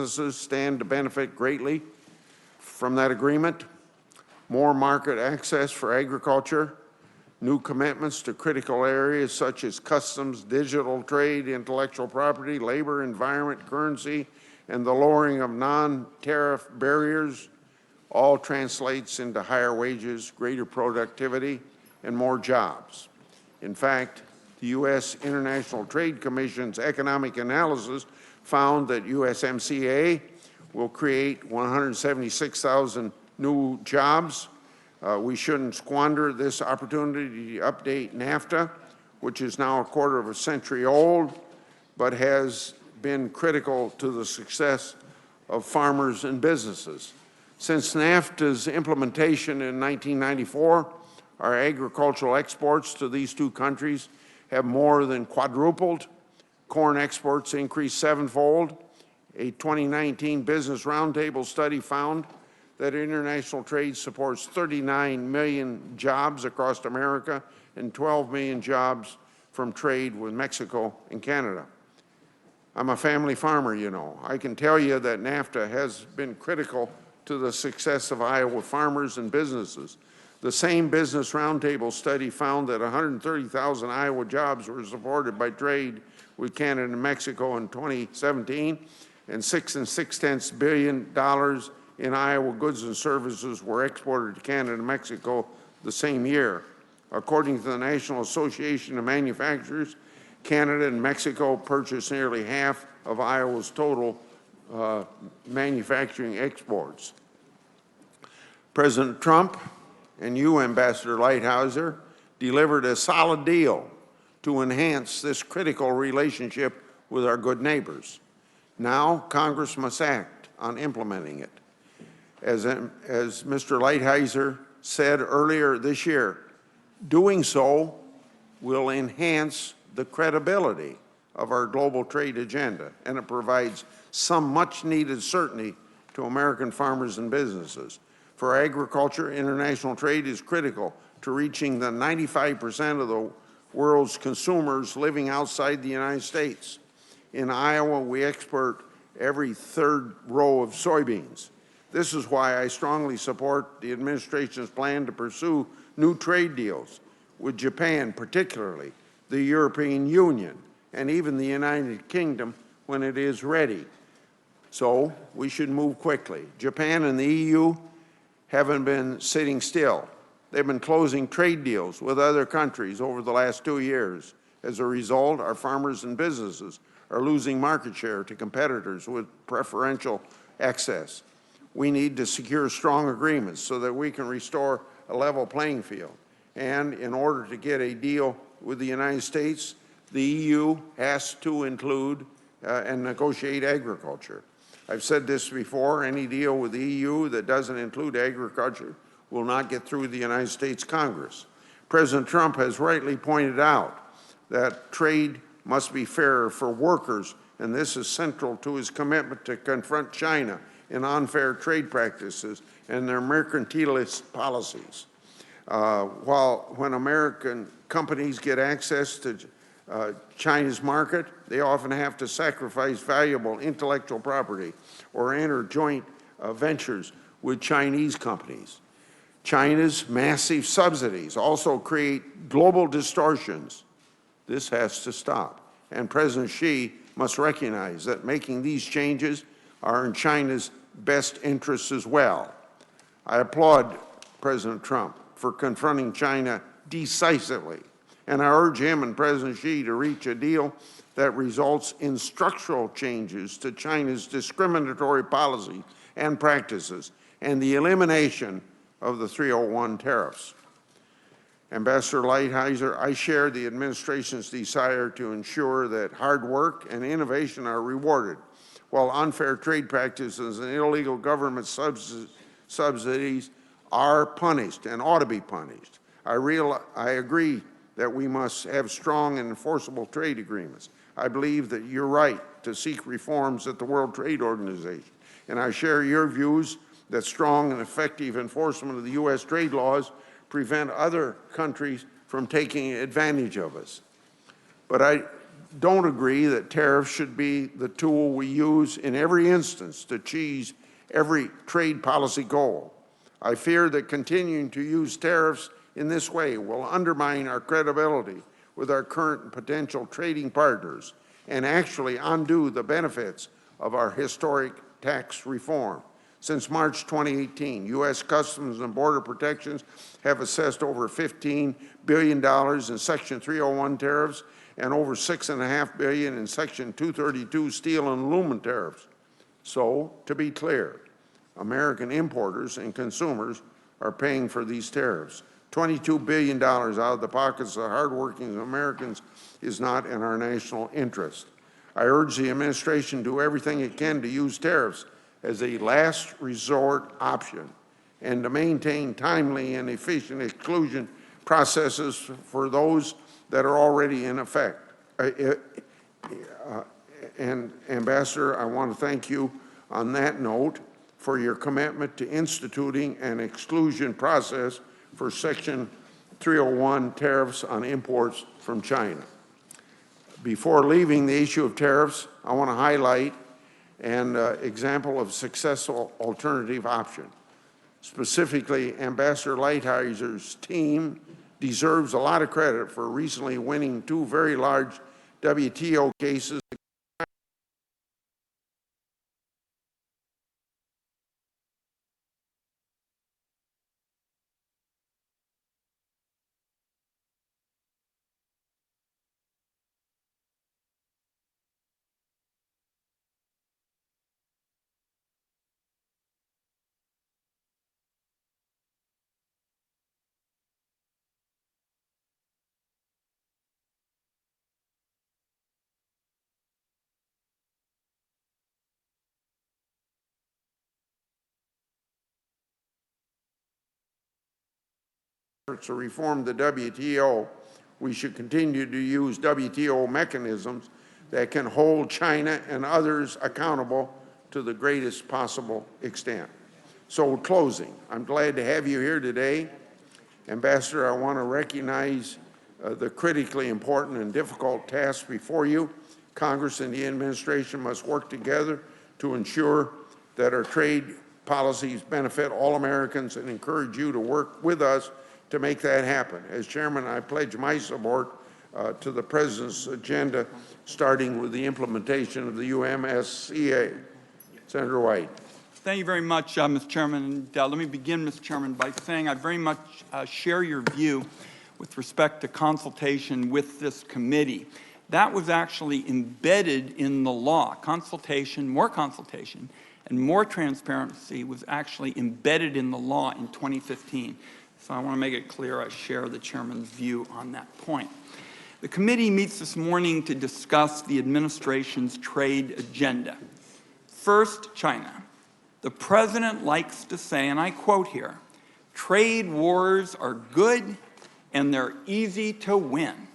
businesses stand to benefit greatly from that agreement. More market access for agriculture, new commitments to critical areas such as customs, digital trade, intellectual property, labor, environment, currency, and the lowering of non-tariff barriers all translates into higher wages, greater productivity, and more jobs. In fact, the U.S. International Trade Commission's economic analysis found that USMCA will create 176,000 new jobs. We shouldn't squander this opportunity to update NAFTA, which is now a quarter of a century old, but has been critical to the success of farmers and businesses. Since NAFTA's implementation in 1994, our agricultural exports to these two countries have more than quadrupled. Corn exports increased sevenfold. A 2019 Business Roundtable study found that international trade supports 39 million jobs across America and 12 million jobs from trade with Mexico and Canada. I'm a family farmer, you know. I can tell you that NAFTA has been critical to the success of Iowa farmers and businesses. The same Business Roundtable study found that 130,000 Iowa jobs were supported by trade with Canada and Mexico in 2017, and $6.6 billion in Iowa goods and services were exported to Canada and Mexico the same year. According to the National Association of Manufacturers, Canada and Mexico purchased nearly half of Iowa's total manufacturing exports. President Trump and you, Ambassador Lighthizer, delivered a solid deal to enhance this critical relationship with our good neighbors. Now, Congress must act on implementing it. As Mr. Lighthizer said earlier this year, doing so will enhance the credibility of our global trade agenda, and it provides some much-needed certainty to American farmers and businesses. For agriculture, international trade is critical to reaching the 95% of the world's consumers living outside the United States. In Iowa, we export every third row of soybeans. This is why I strongly support the administration's plan to pursue new trade deals with Japan, particularly the European Union, and even the United Kingdom when it is ready. So we should move quickly. Japan and the EU haven't been sitting still. They've been closing trade deals with other countries over the last 2 years. As a result, our farmers and businesses are losing market share to competitors with preferential access. We need to secure strong agreements so that we can restore a level playing field. And in order to get a deal with the United States, the EU has to include and negotiate agriculture. I've said this before, any deal with the EU that doesn't include agriculture will not get through the United States Congress. President Trump has rightly pointed out that trade must be fairer for workers, and this is central to his commitment to confront China in unfair trade practices and their mercantilist policies. When American companies get access to China's market, they often have to sacrifice valuable intellectual property or enter joint ventures with Chinese companies. China's massive subsidies also create global distortions. This has to stop. And President Xi must recognize that making these changes are in China's best interests as well. I applaud President Trump for confronting China decisively, and I urge him and President Xi to reach a deal that results in structural changes to China's discriminatory policy and practices and the elimination of the 301 tariffs. Ambassador Lighthizer, I share the administration's desire to ensure that hard work and innovation are rewarded, while unfair trade practices and illegal government subsidies are punished and ought to be punished. I agree that we must have strong and enforceable trade agreements. I believe that you're right to seek reforms at the World Trade Organization, and I share your views that strong and effective enforcement of the U.S. trade laws prevent other countries from taking advantage of us. But don't agree that tariffs should be the tool we use in every instance to achieve every trade policy goal. I fear that continuing to use tariffs in this way will undermine our credibility with our current and potential trading partners and actually undo the benefits of our historic tax reform. Since March 2018, U.S. Customs and Border Protections have assessed over $15 billion in Section 301 tariffs and over $6.5 billion in Section 232 steel and aluminum tariffs. So, to be clear, American importers and consumers are paying for these tariffs. $22 billion out of the pockets of hardworking Americans is not in our national interest. I urge the administration to do everything it can to use tariffs as a last resort option and to maintain timely and efficient exclusion processes for those that are already in effect. And Ambassador, I want to thank you on that note for your commitment to instituting an exclusion process for Section 301 tariffs on imports from China. Before leaving the issue of tariffs, I want to highlight an example of successful alternative option. Specifically, Ambassador Lighthizer's team deserves a lot of credit for recently winning two very large WTO cases to reform the WTO. We should continue to use WTO mechanisms that can hold China and others accountable to the greatest possible extent. So, closing, I'm glad to have you here today. Ambassador, I want to recognize the critically important and difficult task before you. Congress and the administration must work together to ensure that our trade policies benefit all Americans and encourage you to work with us to make that happen. As chairman, I pledge my support to the President's agenda, starting with the implementation of the UMSCA. Senator White. Thank you very much, Mr. Chairman. And let me begin, Mr. Chairman, by saying I very much share your view with respect to consultation with this committee. That was actually embedded in the law. Consultation, and more transparency was actually embedded in the law in 2015. So I want to make it clear I share the chairman's view on that point. The committee meets this morning to discuss the administration's trade agenda. First, China. The president likes to say, and I quote here, "Trade wars are good and they're easy to win.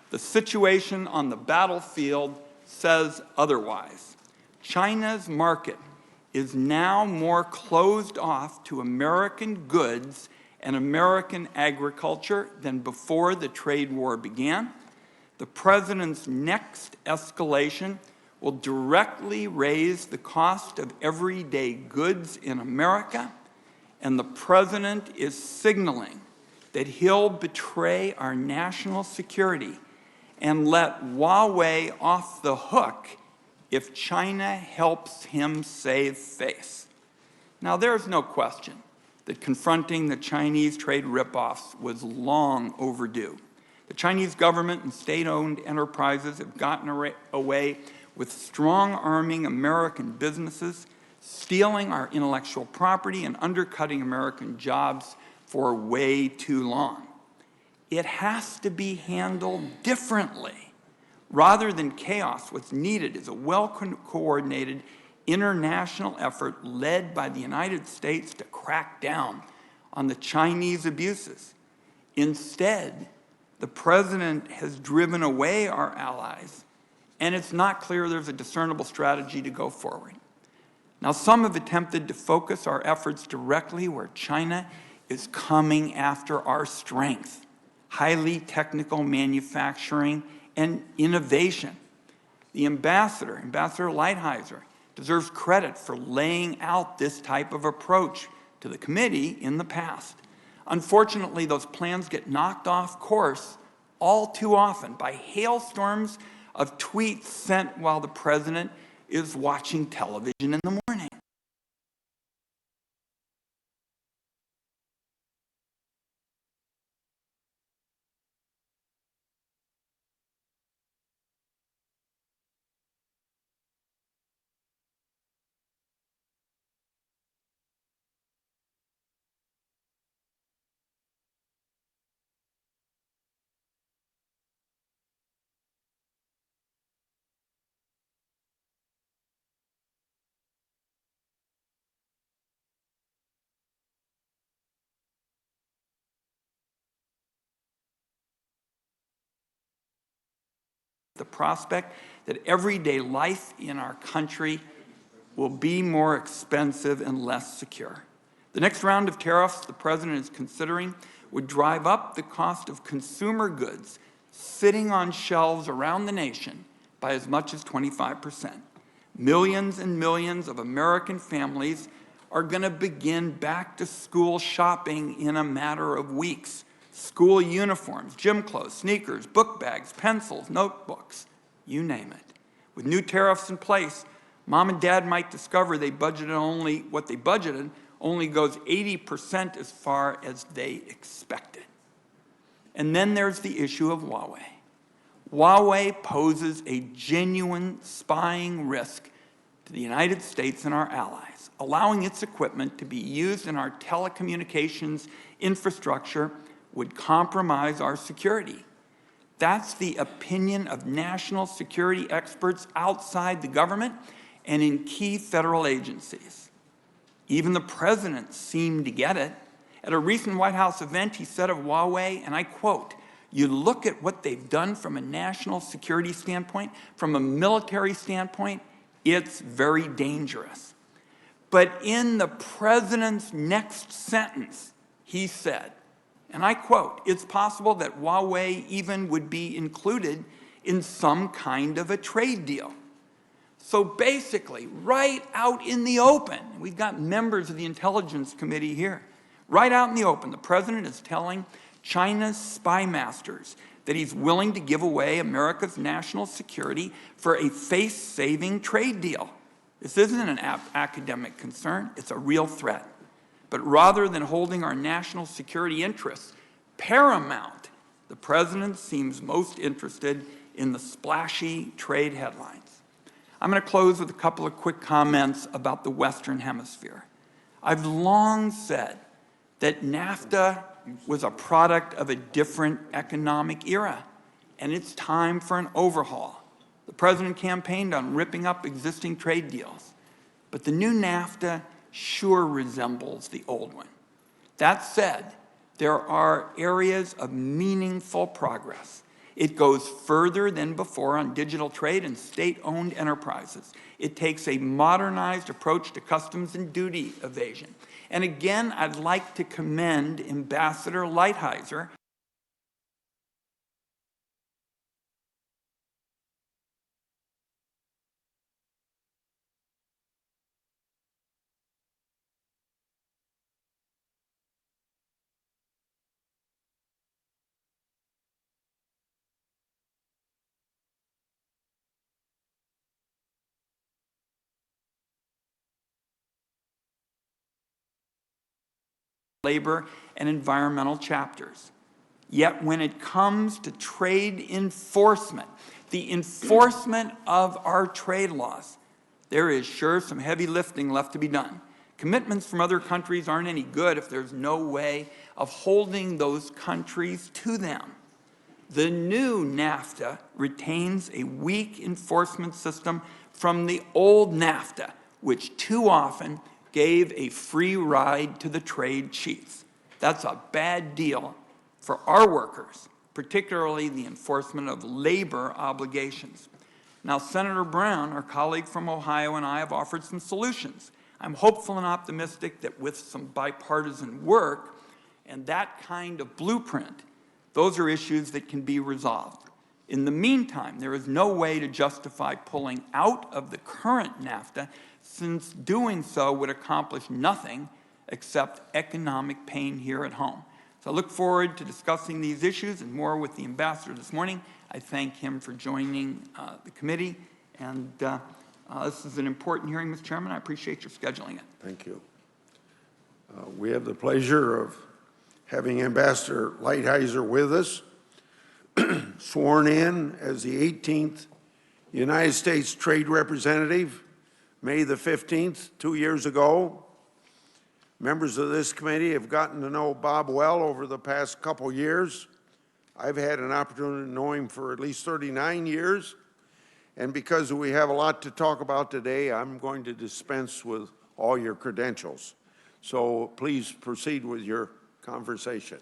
The situation on the battlefield says otherwise. China's market is now more closed off to American goods and American agriculture than before the trade war began. The president's next escalation will directly raise the cost of everyday goods in America, and the president is signaling that he'll betray our national security and let Huawei off the hook if China helps him save face." Now, there's no question that confronting the Chinese trade ripoffs was long overdue. The Chinese government and state-owned enterprises have gotten away with strong-arming American businesses, stealing our intellectual property, and undercutting American jobs for way too long. It has to be handled differently. Rather than chaos, what's needed is a well-coordinated international effort led by the United States to crack down on the Chinese abuses. Instead, the president has driven away our allies, and it's not clear there's a discernible strategy to go forward. Now, some have attempted to focus our efforts directly where China is coming after our strength: highly technical manufacturing and innovation. The ambassador, Ambassador Lighthizer, deserves credit for laying out this type of approach to the committee in the past. Unfortunately, those plans get knocked off course all too often by hailstorms of tweets sent while the president is watching television in the morning. The prospect that everyday life in our country will be more expensive and less secure. The next round of tariffs the president is considering would drive up the cost of consumer goods sitting on shelves around the nation by as much as 25%. Millions and millions of American families are going to begin back-to-school shopping in a matter of weeks. School uniforms, gym clothes, sneakers, book bags, pencils, notebooks, you name it. With new tariffs in place, mom and dad might discover they budgeted only what they budgeted only goes 80% as far as they expected. And then there's the issue of Huawei. Huawei poses a genuine spying risk to the United States and our allies, allowing its equipment to be used in our telecommunications infrastructure would compromise our security. That's the opinion of national security experts outside the government and in key federal agencies. Even the president seemed to get it. At a recent White House event, he said of Huawei, and I quote, "You look at what they've done from a national security standpoint, from a military standpoint, it's very dangerous." But in the president's next sentence, he said, and I quote, "It's possible that Huawei even would be included in some kind of a trade deal." So basically, right out in the open, we've got members of the Intelligence Committee here, right out in the open, the president is telling China's spy masters that he's willing to give away America's national security for a face-saving trade deal. This isn't an academic concern, it's a real threat. But rather than holding our national security interests paramount, the president seems most interested in the splashy trade headlines. I'm going to close with a couple of quick comments about the Western Hemisphere. I've long said that NAFTA was a product of a different economic era, and it's time for an overhaul. The president campaigned on ripping up existing trade deals, but the new NAFTA sure resembles the old one. That said, there are areas of meaningful progress. It goes further than before on digital trade and state-owned enterprises. It takes a modernized approach to customs and duty evasion. And again, I'd like to commend Ambassador Lighthizer labor and environmental chapters. Yet when it comes to trade enforcement, the enforcement of our trade laws, there is sure some heavy lifting left to be done. Commitments from other countries aren't any good if there's no way of holding those countries to them. The new NAFTA retains a weak enforcement system from the old NAFTA, which too often gave a free ride to the trade chiefs. That's a bad deal for our workers, particularly the enforcement of labor obligations. Now, Senator Brown, our colleague from Ohio, and I have offered some solutions. I'm hopeful and optimistic that with some bipartisan work and that kind of blueprint, those are issues that can be resolved. In the meantime, there is no way to justify pulling out of the current NAFTA, since doing so would accomplish nothing except economic pain here at home. So I look forward to discussing these issues and more with the ambassador this morning. I thank him for joining the committee, and this is an important hearing, Mr. Chairman. I appreciate your scheduling it. Thank you. We have the pleasure of having Ambassador Lighthizer with us, sworn in as the 18th United States Trade Representative, May the 15th, 2 years ago. Members of this committee have gotten to know Bob well over the past couple years. I've had an opportunity to know him for at least 39 years. And because we have a lot to talk about today, I'm going to dispense with all your credentials. So please proceed with your conversation.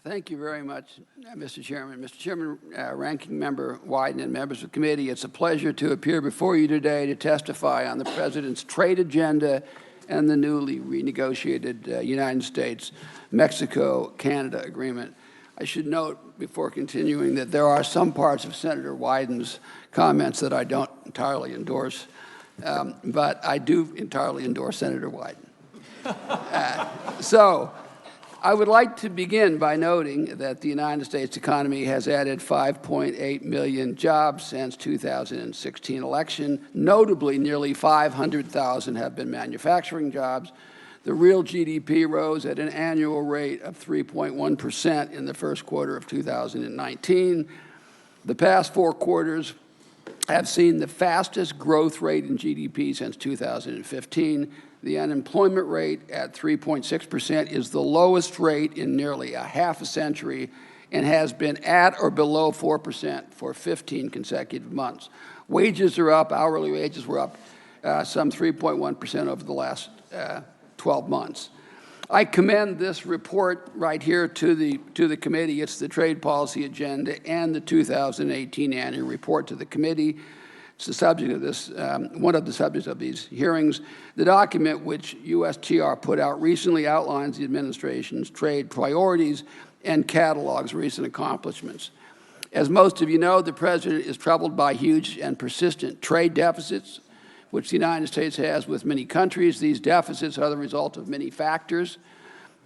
Thank you very much, Mr. Chairman. Mr. Chairman, Ranking Member Wyden and members of the committee, it's a pleasure to appear before you today to testify on the President's trade agenda and the newly renegotiated United States-Mexico-Canada agreement. I should note, before continuing, that there are some parts of Senator Wyden's comments that I don't entirely endorse, but I do entirely endorse Senator Wyden. So I would like to begin by noting that the United States economy has added 5.8 million jobs since 2016 election. Notably, nearly 500,000 have been manufacturing jobs. The real GDP rose at an annual rate of 3.1% in the first quarter of 2019. The past 4 quarters have seen the fastest growth rate in GDP since 2015. The unemployment rate at 3.6% is the lowest rate in nearly a half a century and has been at or below 4% for 15 consecutive months. Wages are up, hourly wages were up some 3.1% over the last 12 months. I commend this report right here to the committee. It's the trade policy agenda and the 2018 annual report to the committee. It's the subject of this, one of the subjects of these hearings. The document which USTR put out recently outlines the administration's trade priorities and catalogs recent accomplishments. As most of you know, the President is troubled by huge and persistent trade deficits, which the United States has with many countries. These deficits are the result of many factors: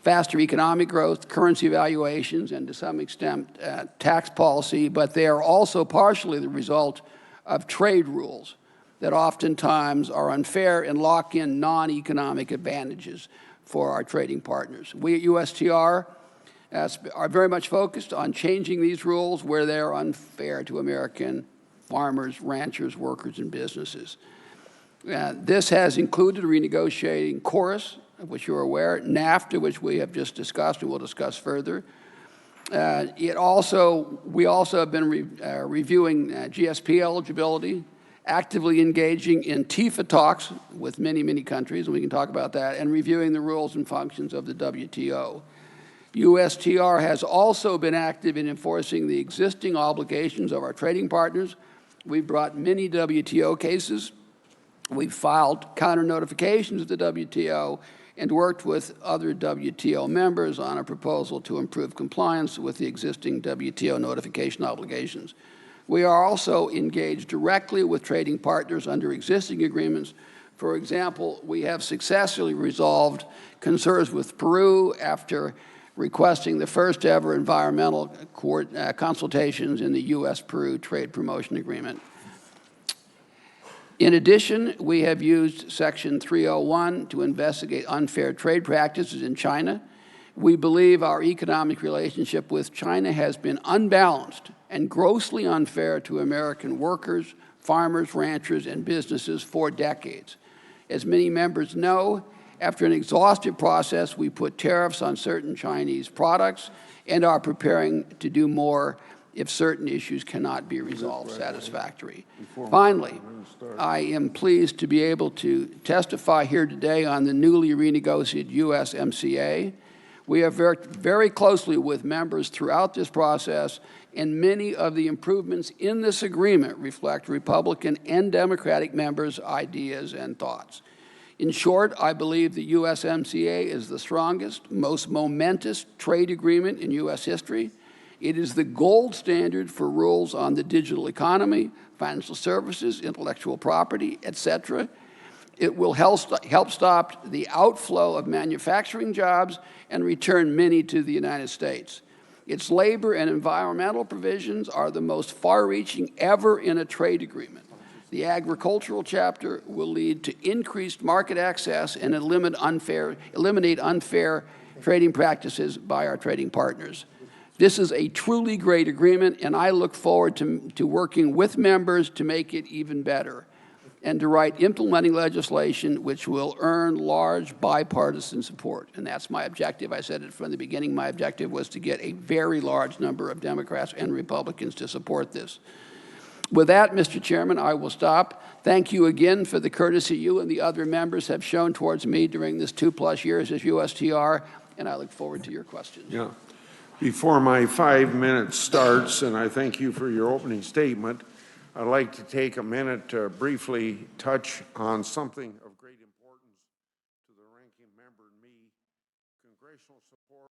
faster economic growth, currency valuations, and to some extent tax policy, but they are also partially the result of trade rules that oftentimes are unfair and lock in non-economic advantages for our trading partners. We at USTR are very much focused on changing these rules where they are unfair to American farmers, ranchers, workers, and businesses. This has included renegotiating KORUS, of which you're aware, NAFTA, which we have just discussed and will discuss further. We also have been reviewing GSP eligibility, actively engaging in TIFA talks with many, many countries, and we can talk about that, and reviewing the rules and functions of the WTO. USTR has also been active in enforcing the existing obligations of our trading partners. We've brought many WTO cases. We've filed counter-notifications of the WTO and worked with other WTO members on a proposal to improve compliance with the existing WTO notification obligations. We are also engaged directly with trading partners under existing agreements. For example, we have successfully resolved concerns with Peru after requesting the first ever environmental consultations in the U.S.-Peru Trade Promotion Agreement. In addition, we have used Section 301 to investigate unfair trade practices in China. We believe our economic relationship with China has been unbalanced and grossly unfair to American workers, farmers, ranchers, and businesses for decades. As many members know, after an exhaustive process, we put tariffs on certain Chinese products and are preparing to do more if certain issues cannot be resolved satisfactorily. Finally, I am pleased to be able to testify here today on the newly renegotiated USMCA. We have worked very closely with members throughout this process, and many of the improvements in this agreement reflect Republican and Democratic members' ideas and thoughts. In short, I believe the USMCA is the strongest, most momentous trade agreement in U.S. history, It is the gold standard for rules on the digital economy, financial services, intellectual property, etc. It will help stop the outflow of manufacturing jobs and return many to the United States. Its labor and environmental provisions are the most far-reaching ever in a trade agreement. The agricultural chapter will lead to increased market access and eliminate unfair trading practices by our trading partners. This is a truly great agreement, and I look forward to working with members to make it even better and to write implementing legislation which will earn large bipartisan support. And that's my objective. I said it from the beginning. My objective was to get a very large number of Democrats and Republicans to support this. With that, Mr. Chairman, I will stop. Thank you again for the courtesy you and the other members have shown towards me during this 2+ years as USTR, and I look forward to your questions. Yeah. Before my 5 minutes starts, and I thank you for your opening statement, I'd like to take a minute to briefly touch on something of great importance to the ranking member and me. Congressional support